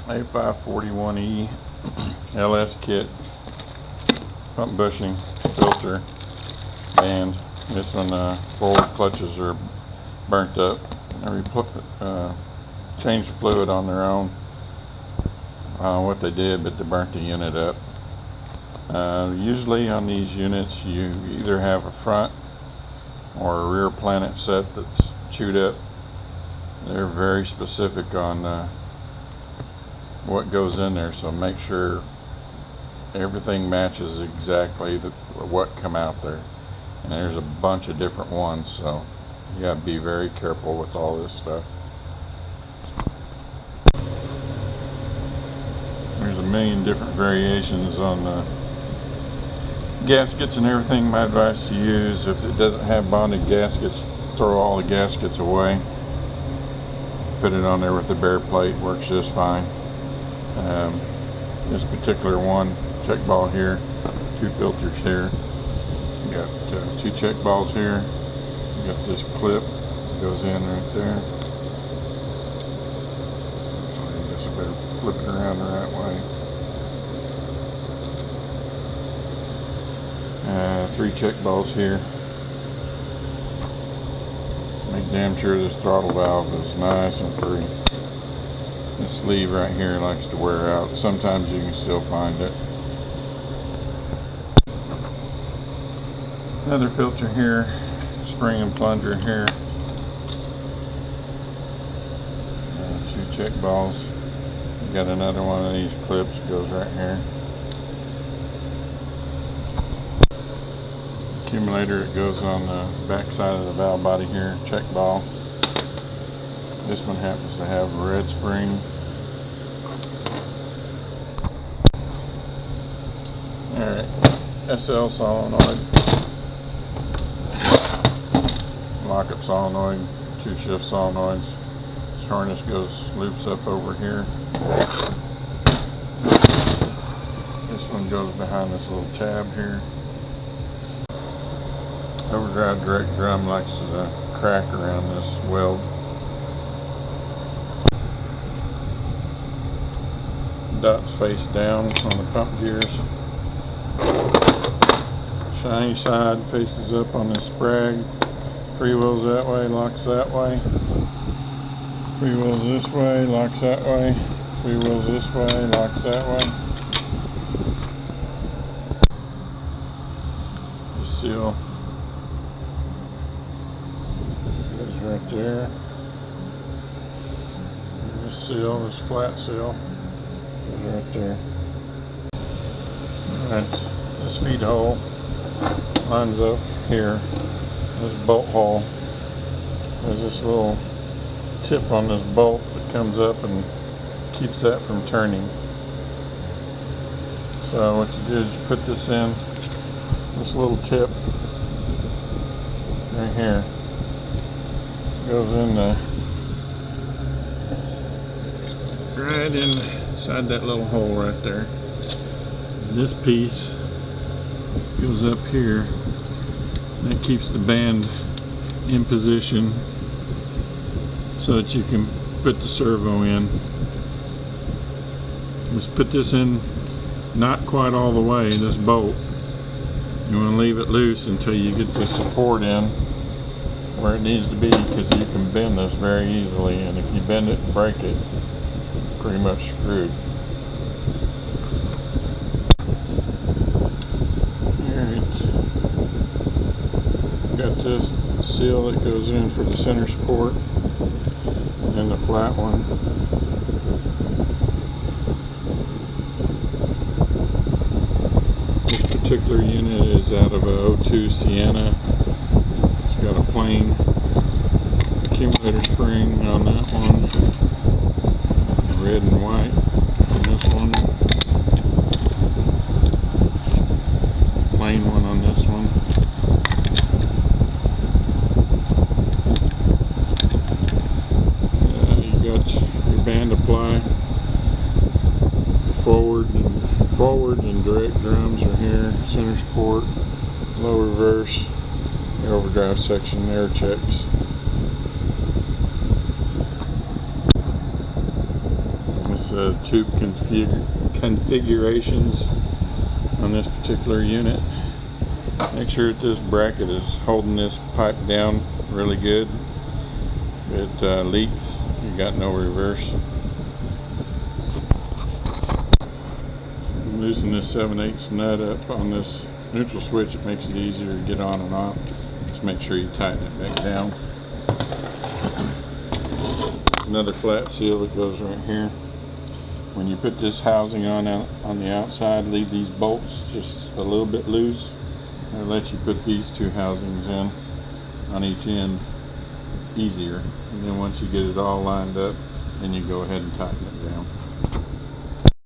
A541E LS kit pump bushing filter band. This one, forward clutches are burnt up. I changed the fluid on their own. I don't know what they did, but they burnt the unit up. Usually on these units you either have a front or a rear planet set that's chewed up. They're very specific on what goes in there, so make sure everything matches exactly what come out there. And there's a bunch of different ones, so you gotta be very careful with all this stuff. There's a million different variations on the gaskets and everything. My advice to use, if it doesn't have bonded gaskets, throw all the gaskets away. Put it on there with the bare plate, works just fine. This particular one, check ball here, 2 filters here. You got 2 check balls here. You got this clip that goes in right there. So I guess I better flip it around the right way. 3 check balls here. Make damn sure this throttle valve is nice and free. This sleeve right here likes to wear out. Sometimes you can still find it. Another filter here, spring and plunger here. 2 check balls. You got another one of these clips, goes right here. Accumulator, it goes on the back side of the valve body here, check ball. This one happens to have a red spring. Alright, SL solenoid, lockup solenoid, 2 shift solenoids. This harness loops up over here. This one goes behind this little tab here. Overdrive direct drum likes to crack around this weld. Dots face down on the pump gears. Shiny side faces up on this sprag. Freewheels that way, locks that way. Freewheels this way, locks that way. Freewheels this way, locks that way. The seal goes right there. This seal, this flat seal, goes right there. Alright, this feed hole lines up here. This bolt hole, there's this little tip on this bolt that comes up and keeps that from turning. So what you do is you put this in, this little tip right here goes in right inside that little hole right there. This piece goes up here. That keeps the band in position so that you can put the servo in. Just put this in not quite all the way, this bolt. You want to leave it loose until you get the support in where it needs to be, because you can bend this very easily, and if you bend it and break it, you're pretty much screwed. Got this seal that goes in for the center support and the flat one. This particular unit is out of a 02 Sienna. It's got a plain accumulator spring on that one, red and white on this one, plain one on this one. Band apply, forward and direct drums are here, center support, low reverse, the overdrive section, air checks. This tube configurations on this particular unit. Make sure that this bracket is holding this pipe down really good. If it leaks, you got no reverse. Loosen this 7/8 nut up on this neutral switch. It makes it easier to get on and off. Just make sure you tighten it back down. Another flat seal that goes right here. When you put this housing on the outside, leave these bolts just a little bit loose. It'll let you put these two housings in on each end easier. And then once you get it all lined up, then you go ahead and tighten it down.